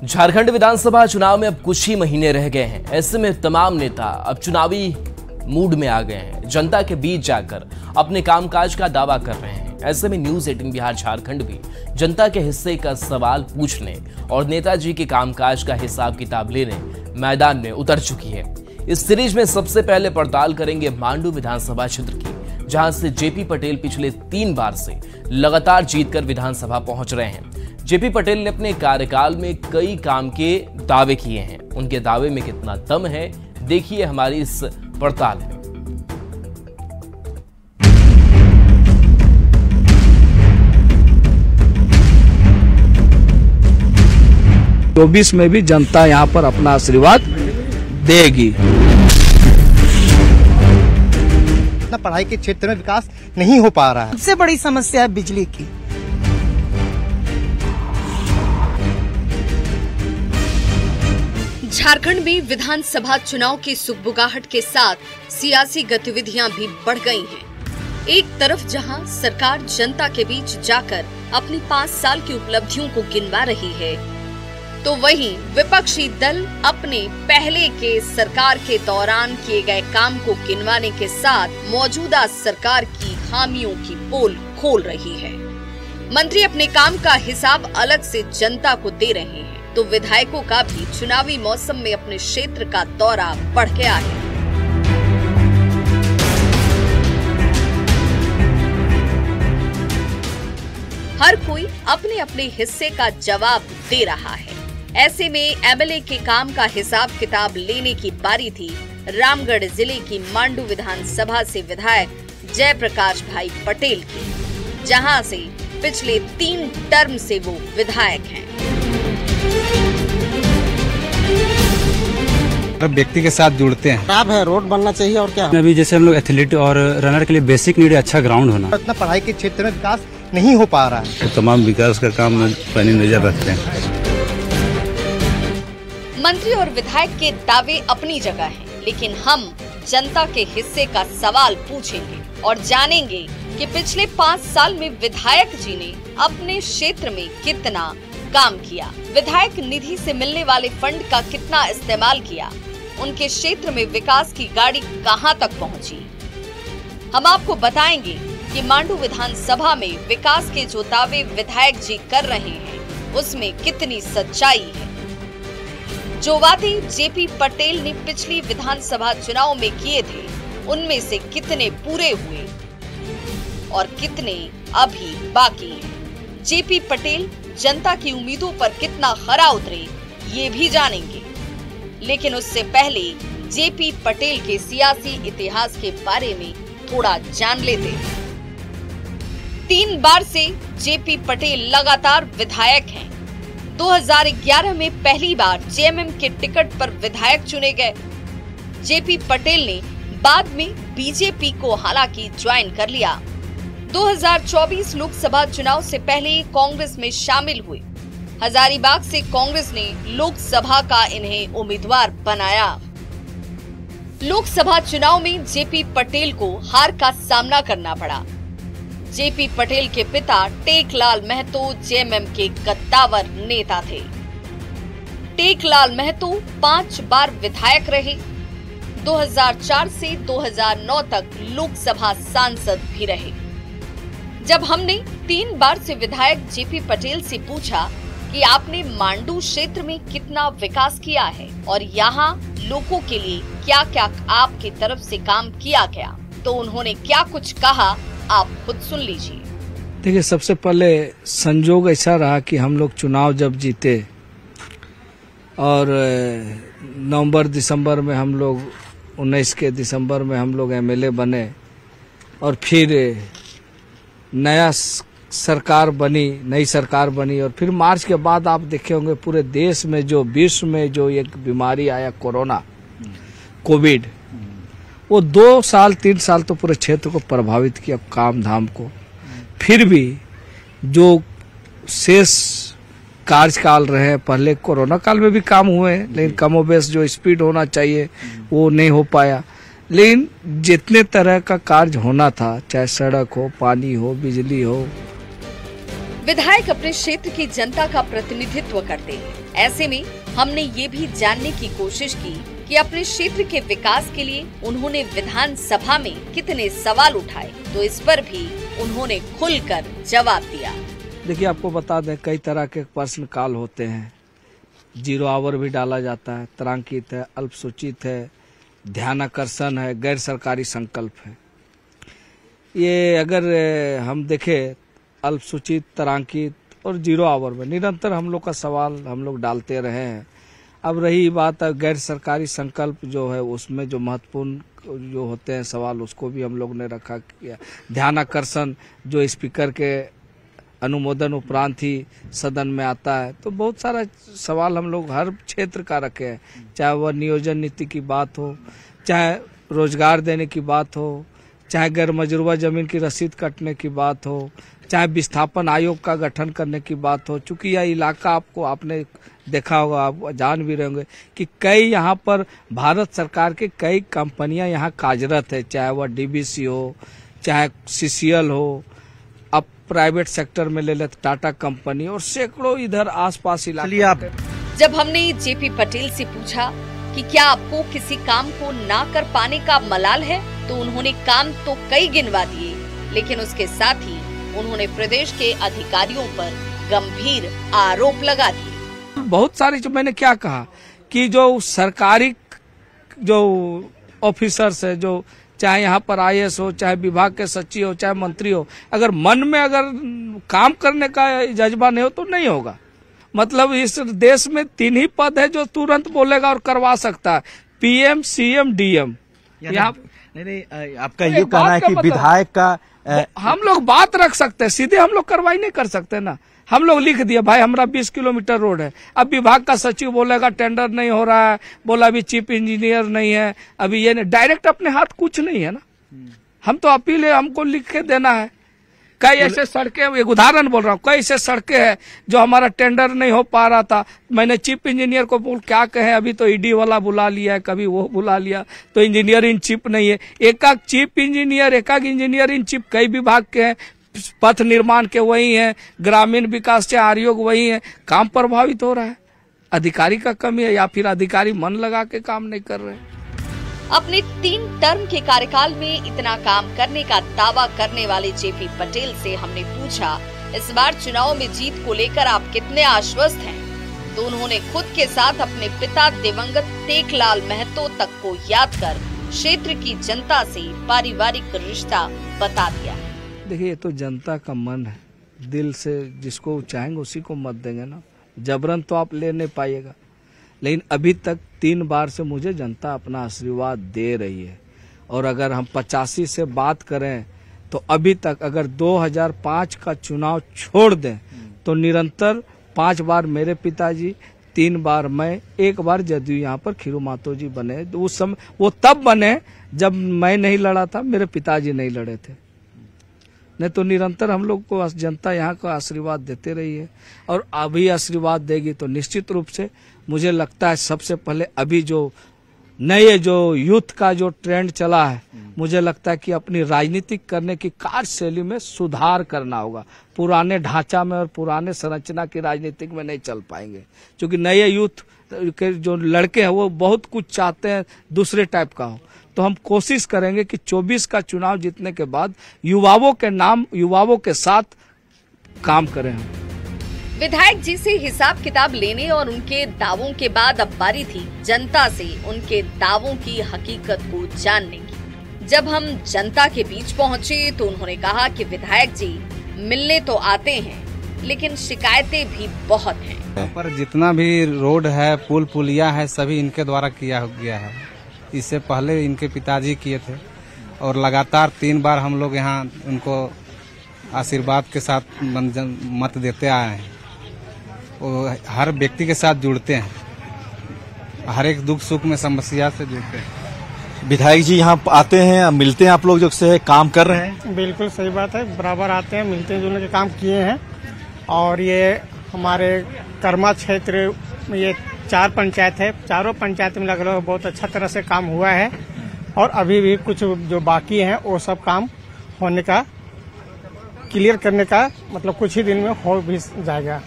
झारखंड विधानसभा चुनाव में अब कुछ ही महीने रह गए हैं। ऐसे में तमाम नेता अब चुनावी मूड में आ गए हैं। जनता के बीच जाकर अपने कामकाज का दावा कर रहे हैं। ऐसे में न्यूज 18 बिहार झारखंड भी जनता के हिस्से का सवाल पूछने और नेताजी के कामकाज का हिसाब किताब लेने मैदान में उतर चुकी है। इस सीरीज में सबसे पहले पड़ताल करेंगे मांडू विधानसभा क्षेत्र की, जहां से जेपी पटेल पिछले 3 बार से लगातार जीतकर विधानसभा पहुंच रहे हैं। जेपी पटेल ने अपने कार्यकाल में कई काम के दावे किए हैं। उनके दावे में कितना दम है, देखिए हमारी इस पड़ताल में। 24 में भी जनता यहाँ पर अपना आशीर्वाद देगी। पढ़ाई के क्षेत्र में विकास नहीं हो पा रहा है। सबसे बड़ी समस्या है बिजली की। झारखंड में विधानसभा चुनाव की सुगबुगाहट के साथ सियासी गतिविधियां भी बढ़ गई हैं। एक तरफ जहां सरकार जनता के बीच जाकर अपनी 5 साल की उपलब्धियों को गिनवा रही है, तो वहीं विपक्षी दल अपने पहले के सरकार के दौरान किए गए काम को गिनवाने के साथ मौजूदा सरकार की खामियों की पोल खोल रही है। मंत्री अपने काम का हिसाब अलग से जनता को दे रहे हैं, तो विधायकों का भी चुनावी मौसम में अपने क्षेत्र का दौरा बढ़ गया है। हर कोई अपने अपने हिस्से का जवाब दे रहा है। ऐसे में एमएलए के काम का हिसाब किताब लेने की बारी थी रामगढ़ जिले की मांडू विधानसभा से विधायक जयप्रकाश भाई पटेल की, जहां से पिछले 3 टर्म से वो विधायक हैं। व्यक्ति के साथ जुड़ते हैं। खराब है, रोड बनना चाहिए और क्या। अभी जैसे हम लोग एथलीट और रनर के लिए बेसिक नीड अच्छा ग्राउंड होना। इतना पढ़ाई के क्षेत्र में विकास नहीं हो पा रहा है। तो तमाम विकास का काम में पैनी नजर रखते हैं। मंत्री और विधायक के दावे अपनी जगह हैं, लेकिन हम जनता के हिस्से का सवाल पूछेंगे और जानेंगे कि पिछले 5 साल में विधायक जी ने अपने क्षेत्र में कितना काम किया, विधायक निधि से मिलने वाले फंड का कितना इस्तेमाल किया, उनके क्षेत्र में विकास की गाड़ी कहां तक पहुंची। हम आपको बताएंगे कि मांडू विधानसभा में विकास के जो दावे विधायक जी कर रहे हैं, उसमें कितनी सच्चाई है। जो वादे जेपी पटेल ने पिछली विधानसभा चुनाव में किए थे, उनमें से कितने पूरे हुए और कितने अभी बाकी हैं। जेपी पटेल जनता की उम्मीदों पर कितना खरा उतरे, ये भी जानेंगे। लेकिन उससे पहले जेपी पटेल के सियासी इतिहास के बारे में थोड़ा जान लेते हैं। 3 बार से जेपी पटेल लगातार विधायक हैं। 2011 में पहली बार जेएमएम के टिकट पर विधायक चुने गए। जेपी पटेल ने बाद में बीजेपी को हालांकि ज्वाइन कर लिया। 2024 लोकसभा चुनाव से पहले कांग्रेस में शामिल हुए। हजारीबाग से कांग्रेस ने लोकसभा का इन्हें उम्मीदवार बनाया। लोकसभा चुनाव में जेपी पटेल को हार का सामना करना पड़ा। जेपी पटेल के पिता टेकलाल महतो जेएमएम के कद्दावर नेता थे। टेकलाल महतो 5 बार विधायक रहे। 2004 से 2009 तक लोकसभा सांसद भी रहे। जब हमने 3 बार से विधायक जेपी पटेल से पूछा कि आपने मांडू क्षेत्र में कितना विकास किया है और यहाँ लोगों के लिए क्या क्या आपकी तरफ से काम किया गया, तो उन्होंने क्या कुछ कहा, आप खुद सुन लीजिए। देखिए, सबसे पहले संजोग ऐसा रहा कि हम लोग चुनाव जब जीते और नवंबर दिसंबर में हम लोग 19 के दिसंबर में हम लोग एमएलए बने और फिर नई सरकार बनी और फिर मार्च के बाद आप देखे होंगे पूरे देश में जो विश्व में जो एक बीमारी आया कोरोना कोविड, वो 2 साल 3 साल तो पूरे क्षेत्र को प्रभावित किया, काम धाम को। फिर भी जो शेष कार्यकाल रहे, पहले कोरोना काल में भी काम हुए, लेकिन कमोबेश जो स्पीड होना चाहिए वो नहीं हो पाया। लेकिन जितने तरह का कार्य होना था, चाहे सड़क हो, पानी हो, बिजली हो, विधायक अपने क्षेत्र की जनता का प्रतिनिधित्व करते हैं। ऐसे में हमने ये भी जानने की कोशिश की कि अपने क्षेत्र के विकास के लिए उन्होंने विधानसभा में कितने सवाल उठाए, तो इस पर भी उन्होंने खुलकर जवाब दिया। देखिए, आपको बता दें, कई तरह के प्रश्न काल होते हैं। 0 आवर भी डाला जाता है, तारांकित है, अल्पसूचित है, ध्यानाकर्षण है, गैर सरकारी संकल्प है। ये अगर हम देखें, अल्पसूचित, तारांकित और 0 आवर में निरंतर हम लोग का सवाल हम लोग डालते रहे हैं। अब रही बात गैर सरकारी संकल्प जो है, उसमें जो महत्वपूर्ण जो होते हैं सवाल, उसको भी हम लोग ने रखा किया। ध्यानाकर्षण जो स्पीकर के अनुमोदन उपरांत ही सदन में आता है, तो बहुत सारा सवाल हम लोग हर क्षेत्र का रखे हैं, चाहे वह नियोजन नीति की बात हो, चाहे रोजगार देने की बात हो, चाहे गैर मजरूबा जमीन की रसीद कटने की बात हो, चाहे विस्थापन आयोग का गठन करने की बात हो। चूंकि यह इलाका आपने देखा होगा, आप जान भी रहे होंगे कि कई यहाँ पर भारत सरकार के कई कंपनियां यहाँ कार्यरत है, चाहे वह डीबीसी हो, चाहे सीसीएल हो, अब प्राइवेट सेक्टर में ले लेते टाटा कंपनी, और सैकड़ों इधर आसपास इलाके। जब हमने जेपी पटेल से पूछा कि क्या आपको किसी काम को ना कर पाने का मलाल है, तो उन्होंने काम तो कई गिनवा दिए, लेकिन उसके साथ ही उन्होंने प्रदेश के अधिकारियों पर गंभीर आरोप लगा दिए। बहुत सारी, जो मैंने क्या कहा कि जो सरकारी जो ऑफिसर्स है, जो चाहे यहाँ पर आईएएस हो, चाहे विभाग के सचिव हो, चाहे मंत्री हो, अगर मन में अगर काम करने का जज्बा नहीं हो तो नहीं होगा। मतलब इस देश में 3 ही पद है जो तुरंत बोलेगा और करवा सकता है, पीएम, सीएम, डीएम। यहाँ नहीं, आपका ये कहना है कि विधायक का हम लोग बात रख सकते हैं, सीधे हम लोग कार्रवाई नहीं कर सकते ना। हम लोग लिख दिया, भाई हमारा 20 किलोमीटर रोड है, अब विभाग का सचिव बोलेगा टेंडर नहीं हो रहा है, बोला अभी चीफ इंजीनियर नहीं है, अभी ये नहीं, डायरेक्ट अपने हाथ कुछ नहीं है ना। हम तो अपील है, हमको लिख के देना है। कई ऐसे सड़कें, एक उदाहरण बोल रहा हूँ, कई ऐसे सड़कें हैं जो हमारा टेंडर नहीं हो पा रहा था, मैंने चीफ इंजीनियर को बोल क्या कहें, अभी तो ईडी वाला बुला लिया है, कभी वो बुला लिया, तो इंजीनियर इन चीफ नहीं है। एक चीफ इंजीनियर, एक इंजीनियर इन चीफ कई विभाग के हैं, पथ निर्माण के वही हैं, ग्रामीण विकास से आयोग वही है, काम प्रभावित हो रहा है। अधिकारी का कमी है या फिर अधिकारी मन लगा के काम नहीं कर रहे। अपने 3 टर्म के कार्यकाल में इतना काम करने का दावा करने वाले जेपी पटेल से हमने पूछा, इस बार चुनाव में जीत को लेकर आप कितने आश्वस्त हैं? तो उन्होंने खुद के साथ अपने पिता दिवंगत टेकलाल महतो तक को याद कर क्षेत्र की जनता से पारिवारिक रिश्ता बता दिया। देखिए, ये तो जनता का मन है, दिल से जिसको चाहेंगे उसी को मत देंगे ना, जबरन तो आप ले नहीं पाइएगा। लेकिन अभी तक 3 बार से मुझे जनता अपना आशीर्वाद दे रही है, और अगर हम 85 से बात करें तो अभी तक अगर 2005 का चुनाव छोड़ दें तो निरंतर 5 बार मेरे पिताजी, 3 बार मैं, 1 बार जदयू यहाँ पर खीरू महतो जी बने। तो उस समय वो तब बने जब मैं नहीं लड़ा था, मेरे पिताजी नहीं लड़े थे। नहीं तो निरंतर हम लोग को जनता यहाँ का आशीर्वाद देते रही है, और अभी आशीर्वाद देगी तो निश्चित रूप से मुझे लगता है सबसे पहले अभी जो नए जो यूथ का जो ट्रेंड चला है, मुझे लगता है कि अपनी राजनीतिक करने की कार्यशैली में सुधार करना होगा। पुराने ढांचा में और पुराने संरचना की राजनीतिक में नहीं चल पाएंगे, क्योंकि नए यूथ के जो लड़के हैं वो बहुत कुछ चाहते हैं दूसरे टाइप का हो। तो हम कोशिश करेंगे कि 24 का चुनाव जीतने के बाद युवाओं के नाम, युवाओं के साथ काम करें। हम विधायक जी से हिसाब किताब लेने और उनके दावों के बाद अब बारी थी जनता से उनके दावों की हकीकत को जानने की। जब हम जनता के बीच पहुंचे तो उन्होंने कहा कि विधायक जी मिलने तो आते हैं, लेकिन शिकायतें भी बहुत हैं। पर जितना भी रोड है, पुल पुलिया है, सभी इनके द्वारा किया गया है। इससे पहले इनके पिताजी किए थे, और लगातार 3 बार हम लोग यहाँ उनको आशीर्वाद के साथ मत देते आए हैं। वो हर व्यक्ति के साथ जुड़ते हैं, हर एक दुख सुख में समस्या से जुड़ते हैं। विधायक जी यहाँ आते हैं, मिलते हैं आप लोग जो से काम कर रहे हैं? बिल्कुल सही बात है, बराबर आते हैं, मिलते हैं, जुलने के काम किए हैं। और ये हमारे कर्मा क्षेत्र में ये 4 पंचायत है, चारों पंचायत में लगभग बहुत अच्छा तरह से काम हुआ है, और अभी भी कुछ जो बाकी है वो सब काम होने का क्लियर करने का मतलब कुछ ही दिन में हो भी जाएगा।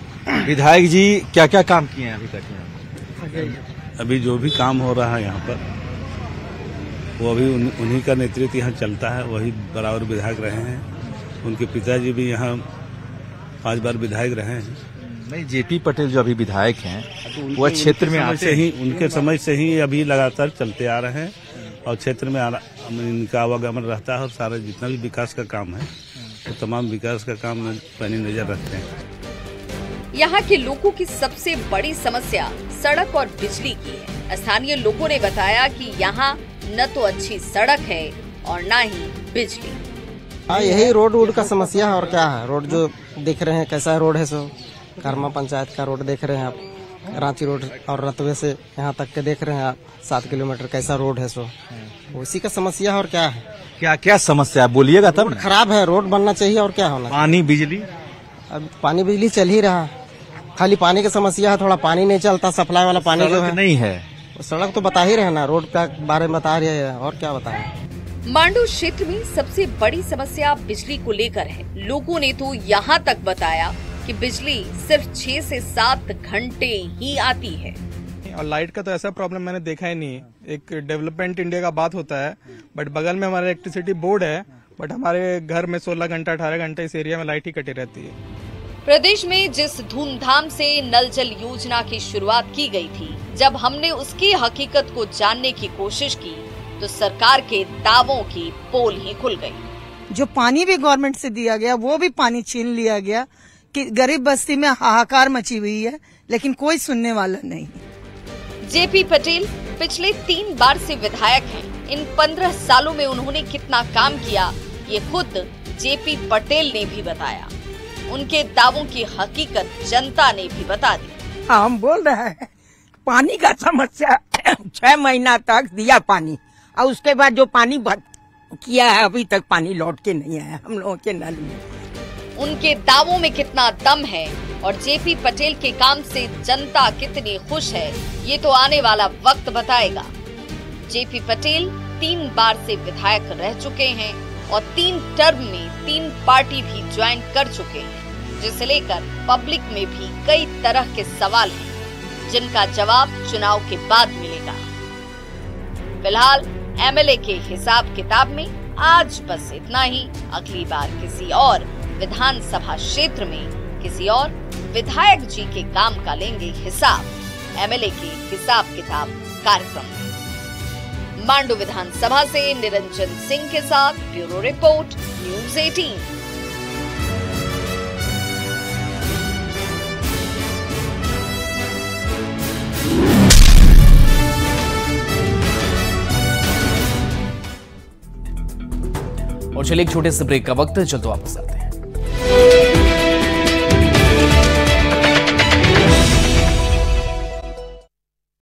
विधायक जी क्या क्या काम किए हैं अभी तक यहाँ? अभी जो भी काम हो रहा है यहाँ पर वो अभी उन्हीं का नेतृत्व यहाँ चलता है, वही बराबर विधायक रहे हैं। उनके पिताजी भी यहाँ 5 बार विधायक रहे हैं। नहीं, जेपी पटेल जो अभी विधायक हैं वो क्षेत्र में आते हैं, उनके समय से ही अभी लगातार चलते आ रहे हैं और क्षेत्र में इनका आवागमन रहता है और सारा जितना भी विकास का काम है तो तमाम विकास का काम में पैनी नजर रखते हैं। यहाँ के लोगों की सबसे बड़ी समस्या सड़क और बिजली की है। स्थानीय लोगों ने बताया कि यहाँ न तो अच्छी सड़क है और न ही बिजली। हाँ, यही रोड का समस्या है और क्या है। रोड जो देख रहे हैं कैसा रोड है, सो कर्मा पंचायत का रोड देख रहे हैं आप, रांची रोड और रतवे से यहाँ तक के देख रहे हैं आप 7 किलोमीटर कैसा रोड है, सो उसी का समस्या है और क्या है। क्या क्या समस्या है बोलिएगा तब ना। खराब है, रोड बनना चाहिए और क्या होना। पानी बिजली, अब पानी बिजली चल ही रहा, खाली पानी की समस्या है, थोड़ा पानी नहीं चलता, सप्लाई वाला पानी जो है नहीं है। सड़क तो बता ही रहे ना, रोड का बारे में बता रहे हैं और क्या बताएं। मांडू क्षेत्र में सबसे बड़ी समस्या बिजली को लेकर है। लोगों ने तो यहाँ तक बताया कि बिजली सिर्फ 6 से 7 घंटे ही आती है और लाइट का तो ऐसा प्रॉब्लम मैंने देखा ही नहीं। एक डेवलपमेंट इंडिया का बात होता है, बट बगल में हमारा इलेक्ट्रिसिटी बोर्ड है, बट हमारे घर में 16 घंटा 18 घंटे इस एरिया में लाइट ही कटी रहती है। प्रदेश में जिस धूमधाम से नल जल योजना की शुरुआत की गई थी, जब हमने उसकी हकीकत को जानने की कोशिश की तो सरकार के दावों की पोल ही खुल गई। जो पानी भी गवर्नमेंट से दिया गया वो भी पानी छीन लिया गया कि गरीब बस्ती में हाहाकार मची हुई है, लेकिन कोई सुनने वाला नहीं। जेपी पटेल पिछले 3 बार से विधायक हैं। इन 15 सालों में उन्होंने कितना काम किया ये खुद जेपी पटेल ने भी बताया। उनके दावों की हकीकत जनता ने भी बता दी। हम बोल रहे हैं पानी का समस्या 6 महीना तक दिया पानी, और उसके बाद जो पानी किया है अभी तक पानी लौट के नहीं आया हम लोगों के नल में। उनके दावों में कितना दम है और जेपी पटेल के काम से जनता कितनी खुश है ये तो आने वाला वक्त बताएगा। जेपी पटेल 3 बार से विधायक रह चुके हैं और 3 टर्म में 3 पार्टी भी ज्वाइन कर चुके हैं, जिसे लेकर पब्लिक में भी कई तरह के सवाल हैं जिनका जवाब चुनाव के बाद मिलेगा। फिलहाल एमएलए के हिसाब किताब में आज बस इतना ही। अगली बार किसी और विधानसभा क्षेत्र में किसी और विधायक जी के काम का लेंगे हिसाब एमएलए के हिसाब किताब कार्यक्रम में। मांडू विधानसभा से निरंजन सिंह के साथ ब्यूरो रिपोर्ट न्यूज़ 18। और चलिए एक छोटे से ब्रेक का वक्त है, चलते वापस आते हैं।